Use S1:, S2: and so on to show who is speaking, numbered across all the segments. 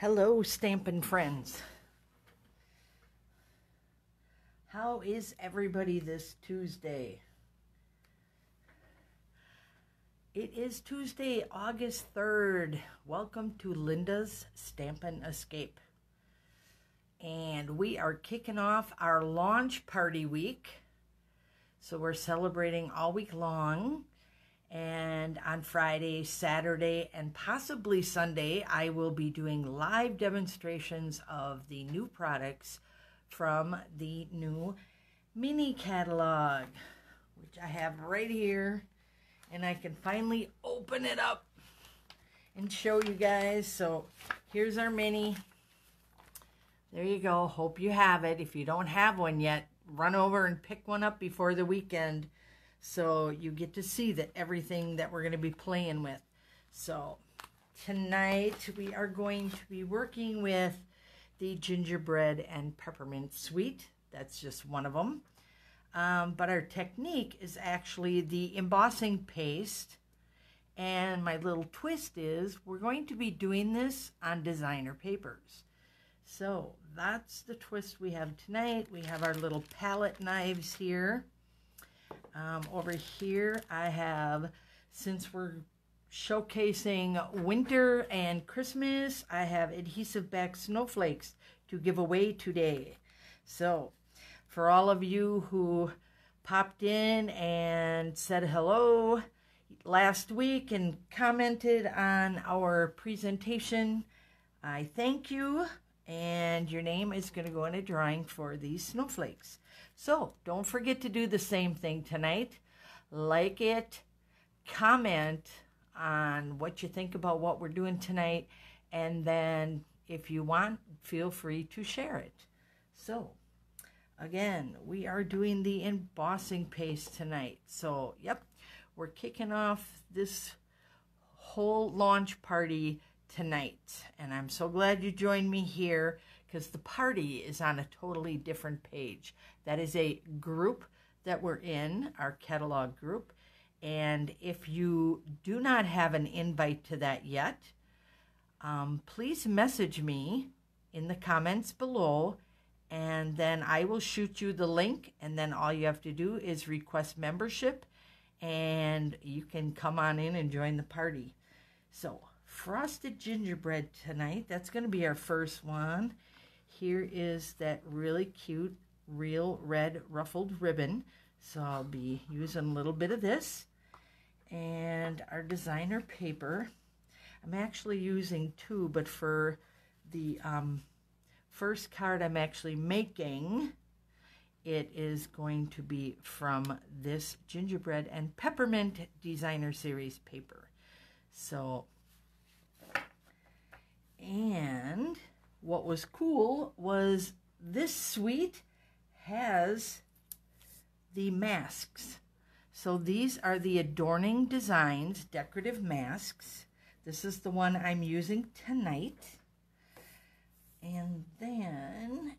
S1: Hello, Stampin' Friends. How is everybody this Tuesday? It is Tuesday, August 3rd. Welcome to Linda's Stampin' Escape. And we are kicking off our launch party week. So we're celebrating all week long. And on Friday, Saturday, and possibly Sunday, I will be doing live demonstrations of the new products from the new mini catalog, which I have right here. And I can finally open it up and show you guys. So here's our mini. There you go. Hope you have it. If you don't have one yet, run over and pick one up before the weekend, so you get to see everything that we're going to be playing with. So tonight we are going to be working with the gingerbread and peppermint suite. That's just one of them. But our technique is actually the embossing paste. And my little twist is we're going to be doing this on designer papers. So that's the twist we have tonight. We have our little palette knives here. Over here I have, since we're showcasing winter and Christmas, I have adhesive back snowflakes to give away today. So for all of you who popped in and said hello last week and commented on our presentation, I thank you, and your name is going to go in a drawing for these snowflakes. So don't forget to do the same thing tonight. Like it, comment on what you think about what we're doing tonight, and then if you want, feel free to share it. So again, we are doing the embossing paste tonight. So yep, we're kicking off this whole launch party tonight, and I'm so glad you joined me here, because the party is on a totally different page. That is a group that we're in, our catalog group, and if you do not have an invite to that yet, please message me in the comments below, and then I will shoot you the link, and then all you have to do is request membership, and you can come on in and join the party. So frosted gingerbread tonight, that's going to be our first one. Here is that really cute real red ruffled ribbon, so I'll be using a little bit of this. And our designer paper, I'm actually using two, but for the first card I'm actually making, it is going to be from this gingerbread and peppermint designer series paper. So, and what was cool was this suite has the masks. So these are the Adorning Designs decorative masks. This is the one I'm using tonight. And then,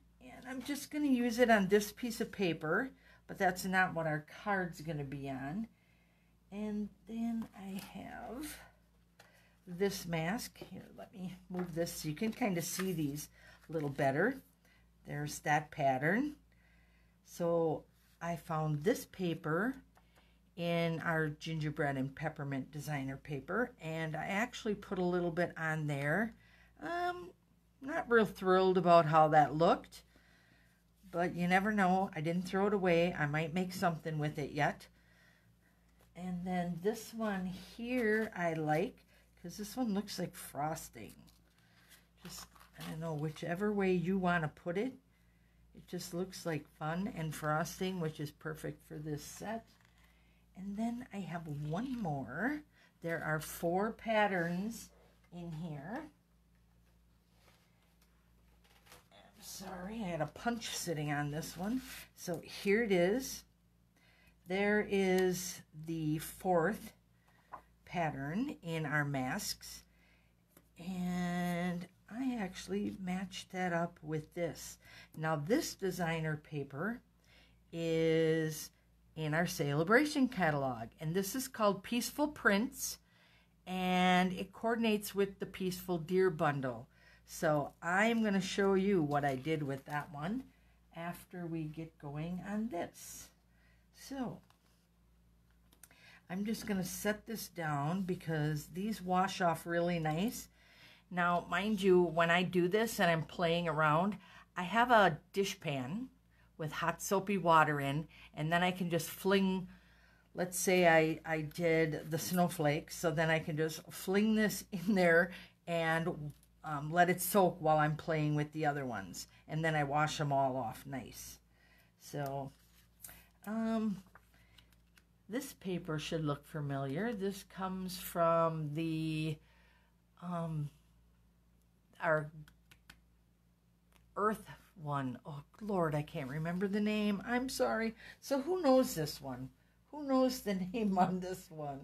S1: I'm just going to use it on this piece of paper, but that's not what our card's going to be on. And then I have this mask. Here, let me move this so you can kind of see these a little better. There's that pattern. So I found this paper in our gingerbread and peppermint designer paper, and I actually put a little bit on there. Not real thrilled about how that looked, but you never know. I didn't throw it away. I might make something with it yet. And then this one here I like, because this one looks like frosting. Just, I don't know, whichever way you want to put it. It just looks like fun and frosting, which is perfect for this set. And then I have one more. There are 4 patterns in here. I'm sorry, I had a punch sitting on this one. So here it is. There is the 4th pattern in our masks, and I actually matched that up with this. Now this designer paper is in our celebration catalog, and this is called Peaceful Prints, and it coordinates with the Peaceful Deer bundle. So I'm going to show you what I did with that one after we get going on this. So I'm just going to set this down because these wash off really nice. Now, mind you, when I do this and I'm playing around, I have a dishpan with hot soapy water in, and then I can just fling, let's say I did the snowflakes, so then I can just fling this in there and let it soak while I'm playing with the other ones. And then I wash them all off nice. So, this paper should look familiar. This comes from the, our Earth one. Oh, Lord, I can't remember the name. I'm sorry. So who knows this one? Who knows the name on this one?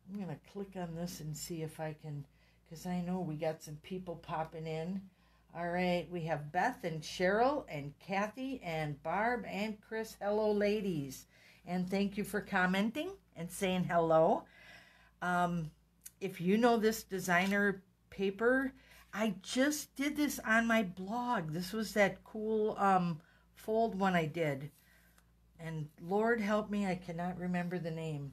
S1: I'm going to click on this and see if I can, because I know we got some people popping in. All right, we have Beth and Cheryl and Kathy and Barb and Chris. Hello, ladies. And thank you for commenting and saying hello. If you know this designer paper, I just did this on my blog. This was that cool fold one I did. And Lord help me, I cannot remember the name.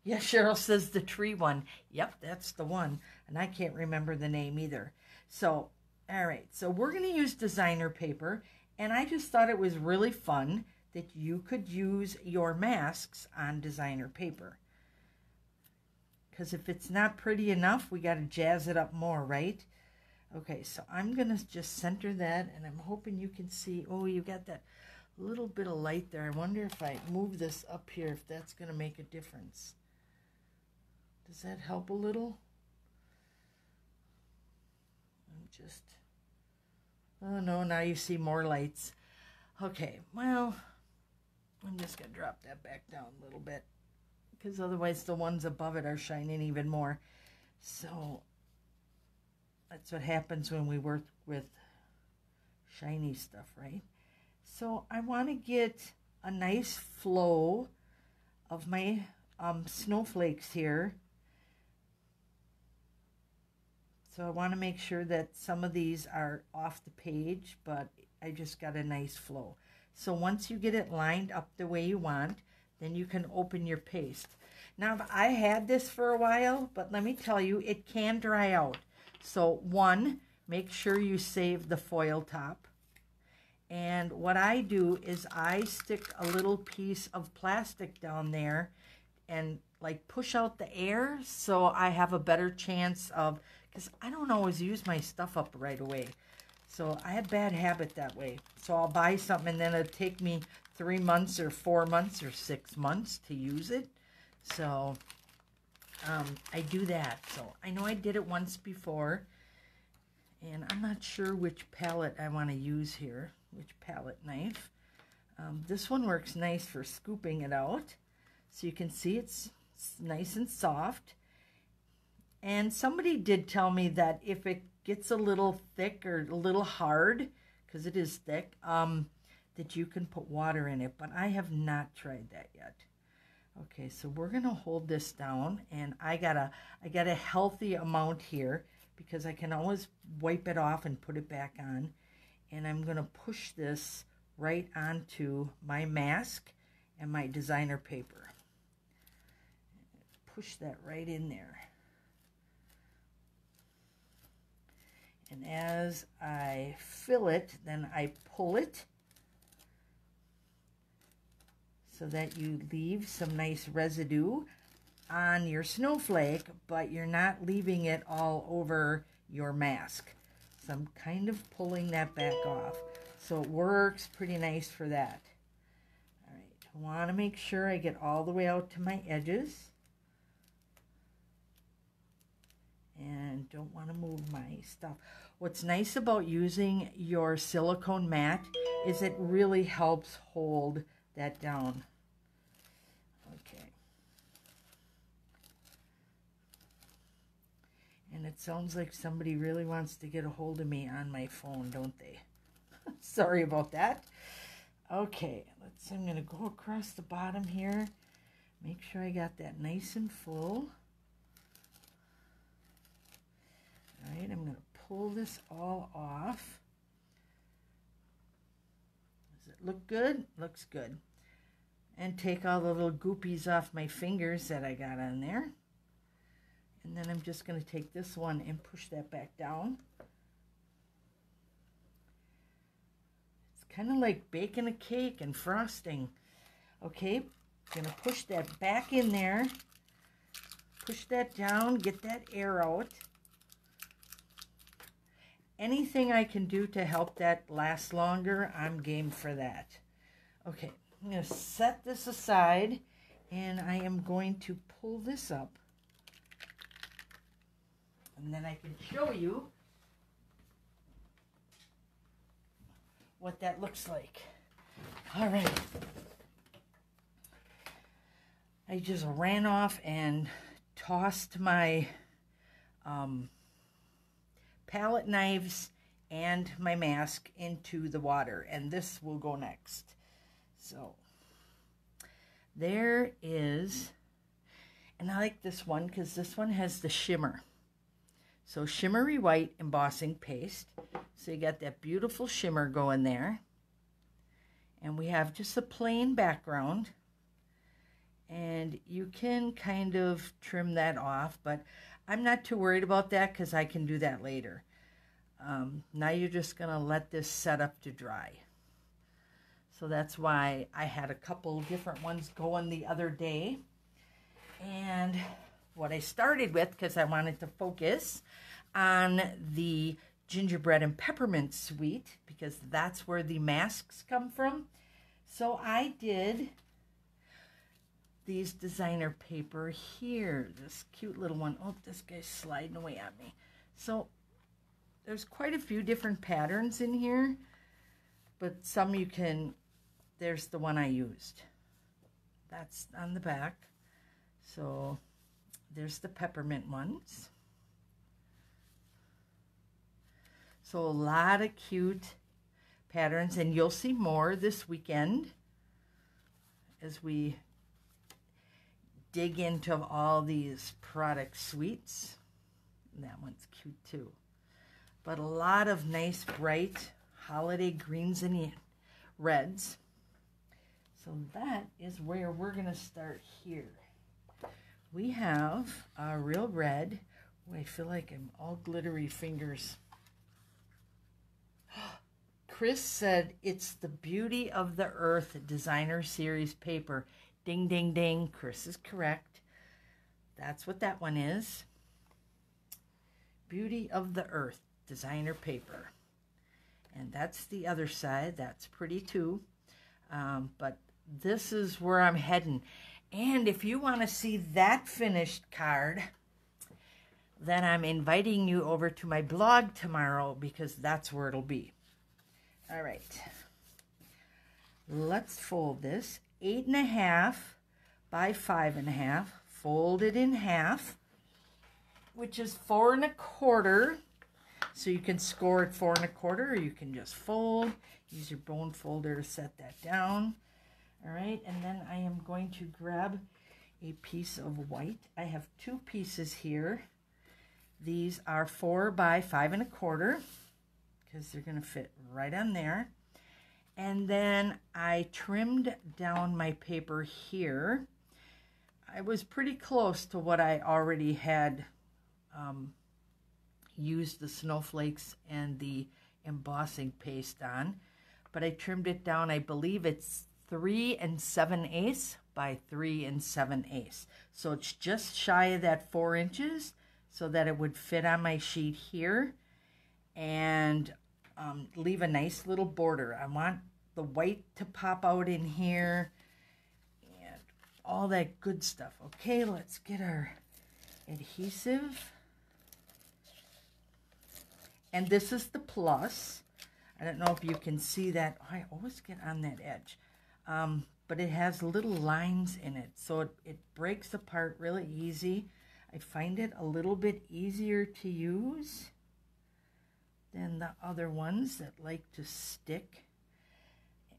S1: Yeah, Cheryl says the tree one. Yep, that's the one. And I can't remember the name either. So, all right. So we're going to use designer paper. And I just thought it was really fun that you could use your masks on designer paper. Because if it's not pretty enough, we got to jazz it up more, right? Okay, so I'm going to just center that. And I'm hoping you can see. Oh, you got that little bit of light there. I wonder if I move this up here, if that's going to make a difference. Does that help a little? I'm just, oh no, now you see more lights. Okay, well, I'm just going to drop that back down a little bit because otherwise the ones above it are shining even more. So that's what happens when we work with shiny stuff, right? So I want to get a nice flow of my snowflakes here. So I want to make sure that some of these are off the page, but I just got a nice flow. So once you get it lined up the way you want, then you can open your paste. Now, I had this for a while, but let me tell you, it can dry out. So one, make sure you save the foil top. And what I do is I stick a little piece of plastic down there and like push out the air so I have a better chance of, because I don't always use my stuff up right away. So I have bad habit that way. So I'll buy something and then it'll take me 3 months or 4 months or 6 months to use it. So I do that. So I know I did it once before. And I'm not sure which palette I want to use here, which palette knife. This one works nice for scooping it out. So you can see it's nice and soft. And somebody did tell me that if it gets a little thick or a little hard, because it is thick, that you can put water in it. But I have not tried that yet. Okay, so we're going to hold this down. And I got a healthy amount here, because I can always wipe it off and put it back on. And I'm going to push this right onto my mask and my designer paper. Push that right in there. And as I fill it, then I pull it so that you leave some nice residue on your snowflake, but you're not leaving it all over your mask. So I'm kind of pulling that back off. So it works pretty nice for that. All right, I want to make sure I get all the way out to my edges. And don't want to move my stuff. What's nice about using your silicone mat is it really helps hold that down. Okay. And it sounds like somebody really wants to get a hold of me on my phone, don't they? Sorry about that. Okay, I'm going to go across the bottom here. Make sure I got that nice and full. All right, I'm going to pull this all off. Does it look good? Looks good. And take all the little goopies off my fingers that I got on there. And then I'm just going to take this one and push that back down. It's kind of like baking a cake and frosting. Okay, I'm going to push that back in there. Push that down, get that air out. Anything I can do to help that last longer, I'm game for that. Okay, I'm going to set this aside, and I am going to pull this up. And then I can show you what that looks like. All right. I just ran off and tossed my palette knives and my mask into the water, and this will go next. So there is, and I like this one because this one has the shimmer. So shimmery white embossing paste. So you got that beautiful shimmer going there. And we have just a plain background. And you can kind of trim that off, but I'm not too worried about that because I can do that later. Now you're just going to let this set up to dry. So that's why I had a couple different ones going the other day. And what I started with, because I wanted to focus on the gingerbread and peppermint suite, because that's where the masks come from. So I did these designer paper here, this cute little one. Oh, this guy's sliding away at me. So there's quite a few different patterns in here, but some you can, there's the one I used. That's on the back. So there's the peppermint ones. So a lot of cute patterns, and you'll see more this weekend as we dig into all these product suites. And that one's cute too. But a lot of nice bright holiday greens and reds. So that is where we're going to start here. We have a real red. Oh, I feel like I'm all glittery fingers. Chris said it's the Beauty of the Earth designer series paper. Ding, ding, ding. Chris is correct. That's what that one is. Beauty of the Earth designer paper. And that's the other side. That's pretty too. But this is where I'm heading. And if you want to see that finished card, then I'm inviting you over to my blog tomorrow, because that's where it'll be. All right. Let's fold this. 8.5 by 5.5. Fold it in half, which is 4 1/4. So you can score it 4 1/4, or you can just fold. Use your bone folder to set that down. All right, and then I am going to grab a piece of white. I have 2 pieces here. These are 4 by 5 1/4, because they're going to fit right on there. And then I trimmed down my paper here. I was pretty close to what I already had used the snowflakes and the embossing paste on, but I trimmed it down. I believe it's 3 7/8 by 3 7/8. So it's just shy of that 4 inches, so that it would fit on my sheet here and leave a nice little border. I want the white to pop out in here and all that good stuff. Okay, let's get our adhesive. And this is the plus. I don't know if you can see that. I always get on that edge. But it has little lines in it, so it breaks apart really easy. I find it a little bit easier to use than the other ones that like to stick.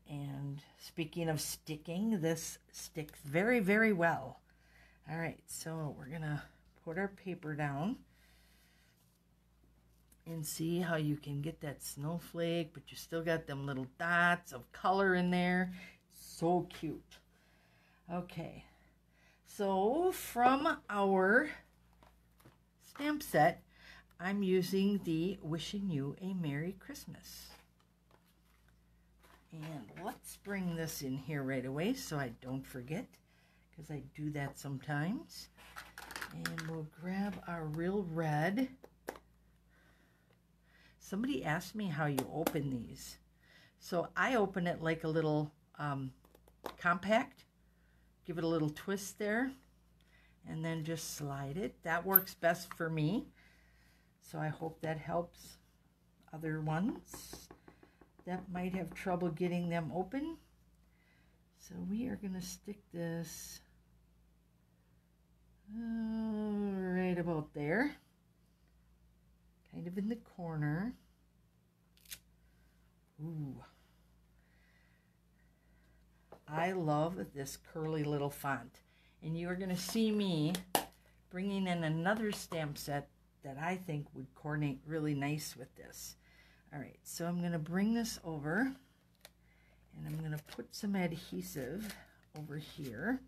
S1: And speaking of sticking, this sticks very, very well. All right, so we're going to put our paper down. And see how you can get that snowflake, but you still got them little dots of color in there. So cute. Okay, so from our stamp set, I'm using the Wishing You a Merry Christmas. And let's bring this in here right away so I don't forget, because I do that sometimes. And we'll grab our real red. Somebody asked me how you open these. So I open it like a little compact. Give it a little twist there. And then just slide it. That works best for me. So I hope that helps other ones that might have trouble getting them open. So we are going to stick this right about there. Kind of in the corner. Ooh. I love this curly little font. And you are going to see me bringing in another stamp set that I think would coordinate really nice with this. All right, so I'm going to bring this over. And I'm going to put some adhesive over here.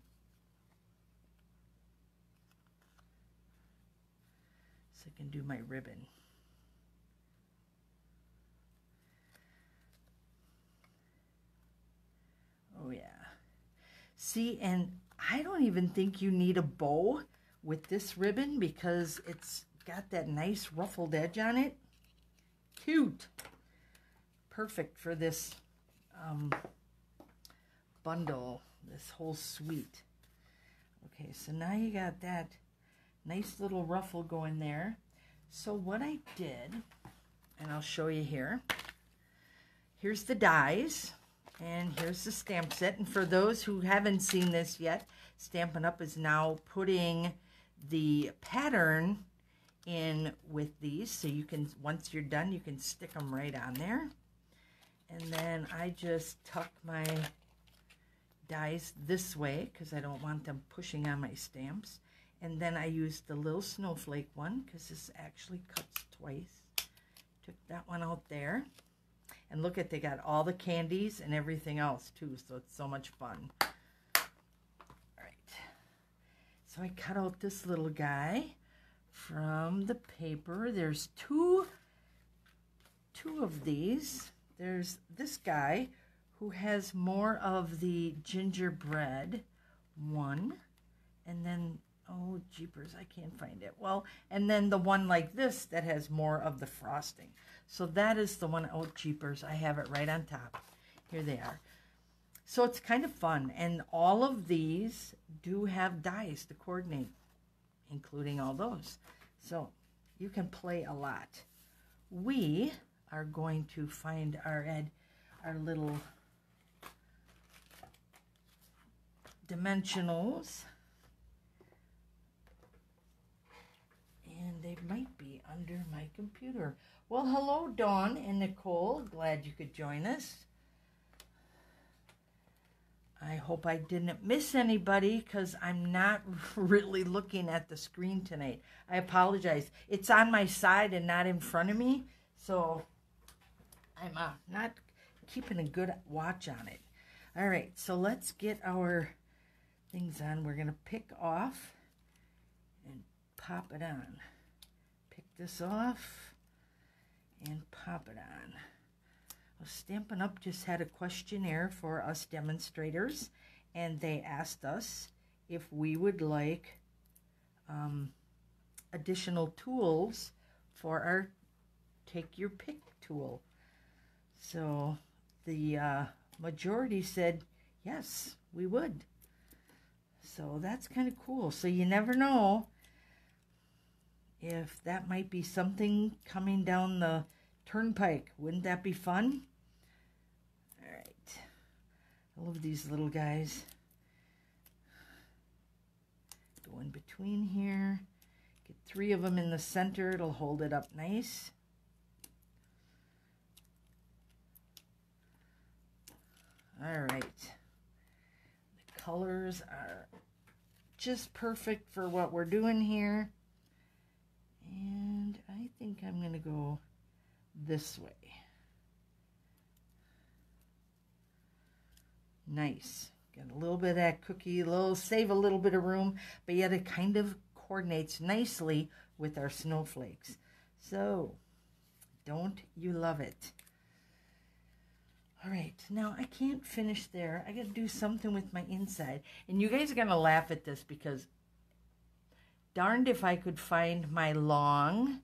S1: So I can do my ribbon. Oh yeah. See, and I don't even think you need a bow with this ribbon because it's got that nice ruffled edge on it. Cute. Perfect for this bundle, this whole suite. Okay, so now you got that nice little ruffle going there. So what I did, and I'll show you here, here's the dies. And here's the stamp set. And for those who haven't seen this yet, Stampin' Up! Is now putting the pattern in with these. So you can, once you're done, you can stick them right on there. And then I just tuck my dies this way because I don't want them pushing on my stamps. And then I use the little snowflake one because this actually cuts twice. Took that one out there. And look at, they got all the candies and everything else too, so it's so much fun. All right. So I cut out this little guy from the paper. There's two of these. There's this guy who has more of the gingerbread one. And then, oh, jeepers, I can't find it. Well, and then the one like this that has more of the frosting. So that is the one, oh, jeepers, I have it right on top. Here they are. So it's kind of fun. And all of these do have dies to coordinate, including all those. So you can play a lot. We are going to find our little dimensionals. And they might be under my computer. Well, hello, Dawn and Nicole. Glad you could join us. I hope I didn't miss anybody because I'm not really looking at the screen tonight. I apologize. It's on my side and not in front of me, so I'm not keeping a good watch on it. All right, so let's get our things on. We're going to pick off and pop it on. Pick this off and pop it on. Well, Stampin' Up! Just had a questionnaire for us demonstrators, and they asked us if we would like additional tools for our Take Your Pick tool. So the majority said yes, we would. So that's kind of cool. So you never know if that might be something coming down the turnpike. Wouldn't that be fun? All right. I love these little guys. Go in between here. Get 3 of them in the center. It'll hold it up nice. All right. The colors are just perfect for what we're doing here. And I think I'm going to go this way. Nice. Got a little bit of that cookie, save a little bit of room, but yet it kind of coordinates nicely with our snowflakes. So, don't you love it? All right, now I can't finish there. I got to do something with my inside. And you guys are going to laugh at this because darned if I could find my long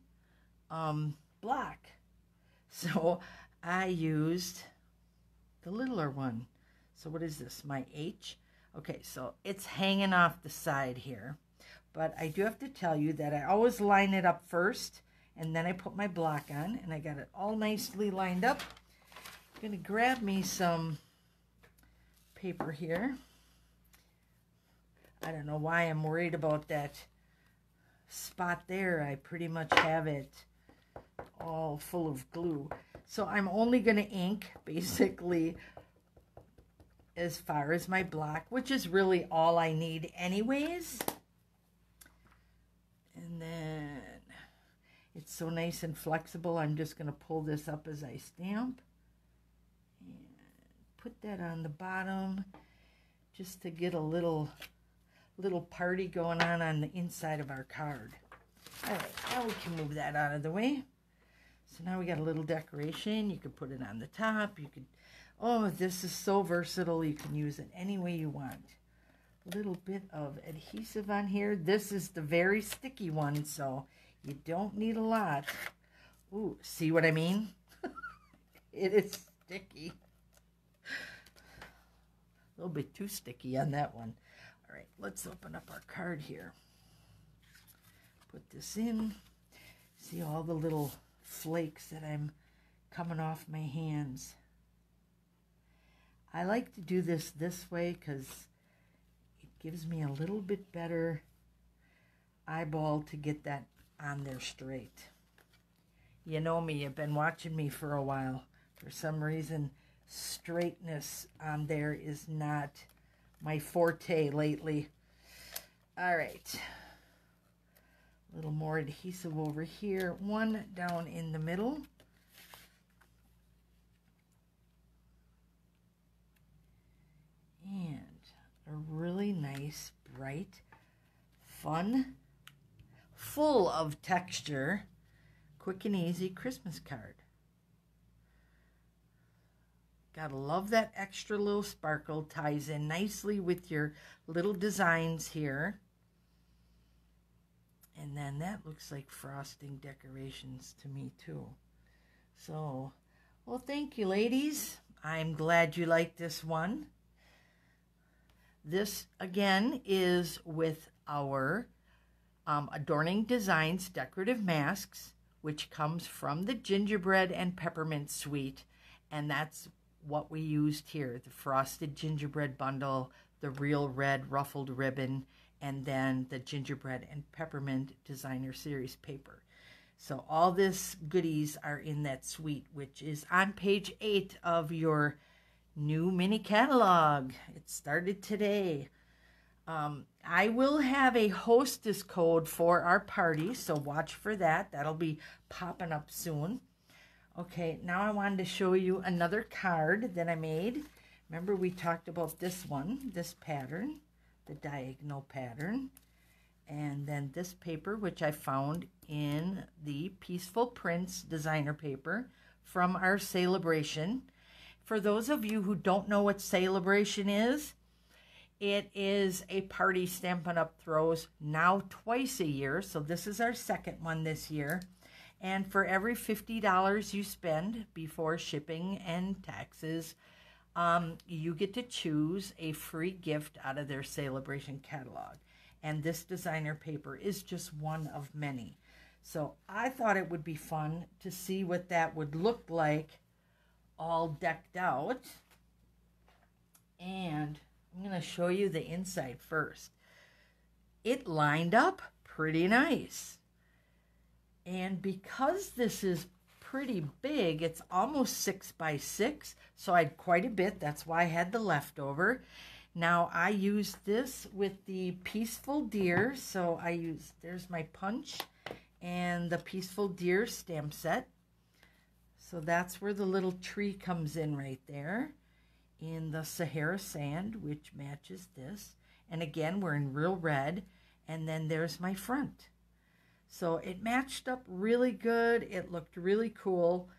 S1: block. So I used the littler one. So what is this, my H? Okay, so it's hanging off the side here. But I do have to tell you that I always line it up first, and then I put my block on, and I got it all nicely lined up. I'm going to grab me some paper here. I don't know why I'm worried about that spot there. I pretty much have it all full of glue. So I'm only going to ink, basically, as far as my block, which is really all I need anyways. And then it's so nice and flexible. I'm just going to pull this up as I stamp and put that on the bottom just to get a little party going on the inside of our card. All right, now we can move that out of the way. So now we got a little decoration. You could put it on the top. You could, oh, this is so versatile. You can use it any way you want. A little bit of adhesive on here. This is the very sticky one, so you don't need a lot. Ooh, see what I mean? It is sticky. A little bit too sticky on that one. All right, let's open up our card here. Put this in. See all the little flakes that I'm coming off my hands. I like to do this way because it gives me a little bit better eyeball to get that on there straight. You know me, you've been watching me for a while. For some reason, straightness on there is not my forte lately. All right. A little more adhesive over here. One down in the middle. And a really nice, bright, fun, full of texture, quick and easy Christmas card. Gotta love that extra little sparkle. Ties in nicely with your little designs here. And then that looks like frosting decorations to me too. So, well, thank you, ladies. I'm glad you liked this one. This, again, is with our Adorning Designs Decorative Masks, which comes from the Gingerbread and Peppermint Suite. And that's what we used here. The Frosted Gingerbread Bundle, the Real Red Ruffled Ribbon, and then the Gingerbread and Peppermint Designer Series paper. So all this goodies are in that suite, which is on page 8 of your new mini catalog. It started today. I will have a hostess code for our party, so watch for that. That'll be popping up soon. Okay, now I wanted to show you another card that I made. Remember we talked about this one, this pattern, the diagonal pattern, and then this paper, which I found in the Peaceful Prints designer paper from our celebration. For those of you who don't know what celebration is, it is a party Stampin' Up! Throws now twice a year, so this is our second one this year. And for every $50 you spend before shipping and taxes, you get to choose a free gift out of their celebration catalog. And this designer paper is just one of many. So I thought it would be fun to see what that would look like all decked out. And I'm going to show you the inside first. It lined up pretty nice. And because this is pretty big, it's almost 6 by 6, so I had quite a bit. That's why I had the leftover. Now I used this with the Peaceful Deer, so I used, there's my punch and the Peaceful Deer stamp set. So that's where the little tree comes in right there in the Sahara sand, which matches this. And again, we're in real red. And then there's my front. So it matched up really good. It looked really cool.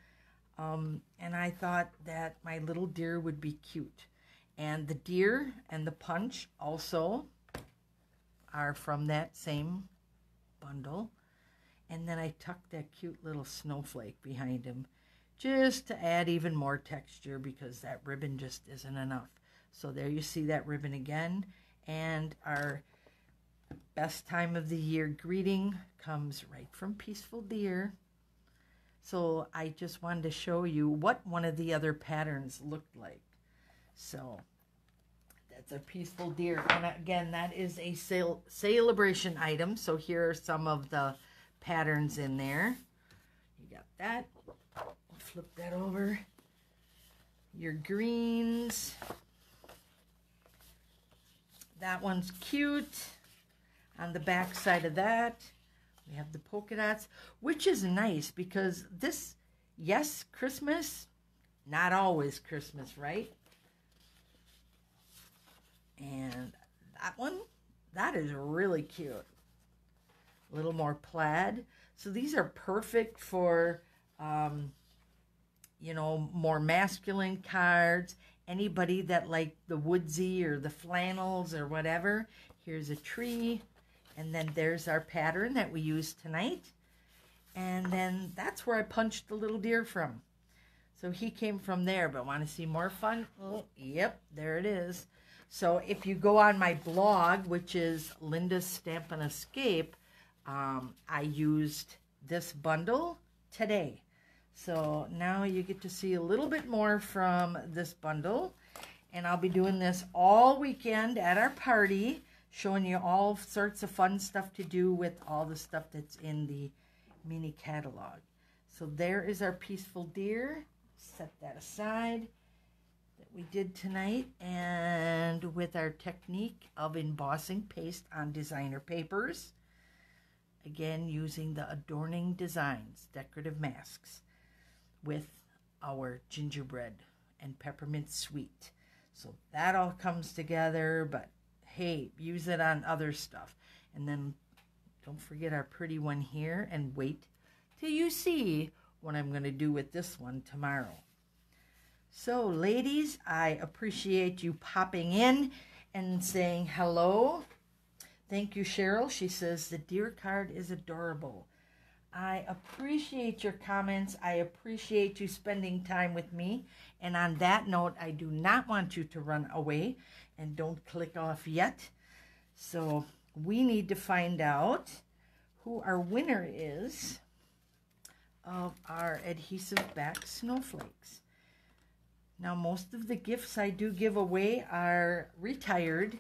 S1: And I thought that my little deer would be cute. And the deer and the punch also are from that same bundle. And then I tucked that cute little snowflake behind him just to add even more texture because that ribbon just isn't enough. So there you see that ribbon again. And our best time of the year greeting comes right from Peaceful Deer. So I just wanted to show you what one of the other patterns looked like. So that's a Peaceful Deer. And again, that is a celebration item. So here are some of the patterns in there. You got that. Flip that over. Your greens. That one's cute. On the back side of that, we have the polka dots, which is nice because this, yes, Christmas, not always Christmas, right? And that one, that is really cute. A little more plaid. So these are perfect for, you know, more masculine cards. Anybody that like the woodsy or the flannels or whatever. Here's a tree. And then there's our pattern that we used tonight. And then that's where I punched the little deer from. So he came from there, but want to see more fun? Oh, yep, there it is. So if you go on my blog, which is Linda's Stampin' Escape, I used this bundle today. So now you get to see a little bit more from this bundle. And I'll be doing this all weekend at our party, showing you all sorts of fun stuff to do with all the stuff that's in the mini catalog. So there is our Peaceful Deer. Set that aside that we did tonight. And with our technique of embossing paste on designer papers. Again, using the Adorning Designs decorative masks with our gingerbread and peppermint sweet. So that all comes together, but hey, use it on other stuff. And then don't forget our pretty one here, and wait till you see what I'm going to do with this one tomorrow. So ladies, I appreciate you popping in and saying hello. Thank you, Cheryl. She says the deer card is adorable. I appreciate your comments. I appreciate you spending time with me. And on that note, I do not want you to run away. And don't click off yet. So we need to find out who our winner is of our adhesive back snowflakes. Now, most of the gifts I do give away are retired.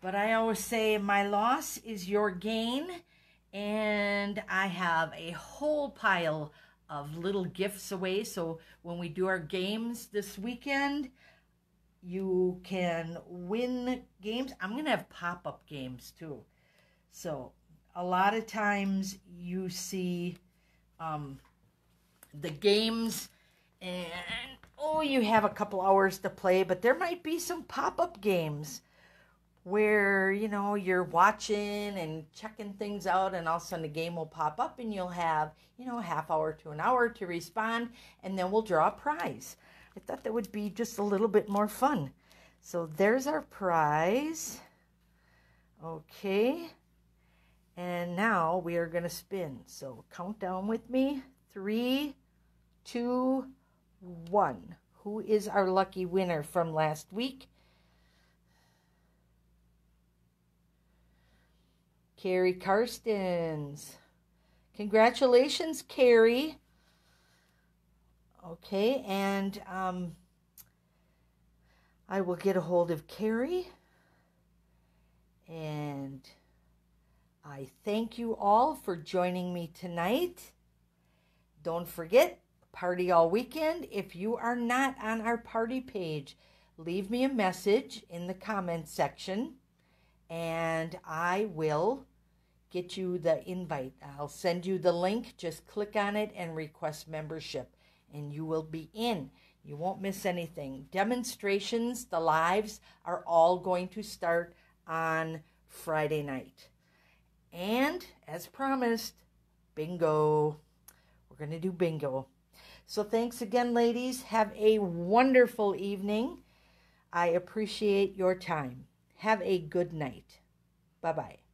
S1: But I always say my loss is your gain. And I have a whole pile of little gifts away. So when we do our games this weekend, you can win games. I'm going to have pop-up games too. So a lot of times you see the games and, oh, you have a couple hours to play, but there might be some pop-up games where, you know, you're watching and checking things out, and all of a sudden a game will pop up and you'll have, you know, a half hour to an hour to respond, and then we'll draw a prize. I thought that would be just a little bit more fun. So there's our prize. Okay. And now we are going to spin. So count down with me. 3, 2, 1. Who is our lucky winner from last week? Carrie Karstens. Congratulations, Carrie. Okay, and I will get a hold of Carrie. And I thank you all for joining me tonight. Don't forget, party all weekend. If you are not on our party page, leave me a message in the comments section, and I will get you the invite. I'll send you the link. Just click on it and request membership, and you will be in. You won't miss anything. Demonstrations, the lives, are all going to start on Friday night. And as promised, bingo. We're going to do bingo. So thanks again, ladies. Have a wonderful evening. I appreciate your time. Have a good night. Bye-bye.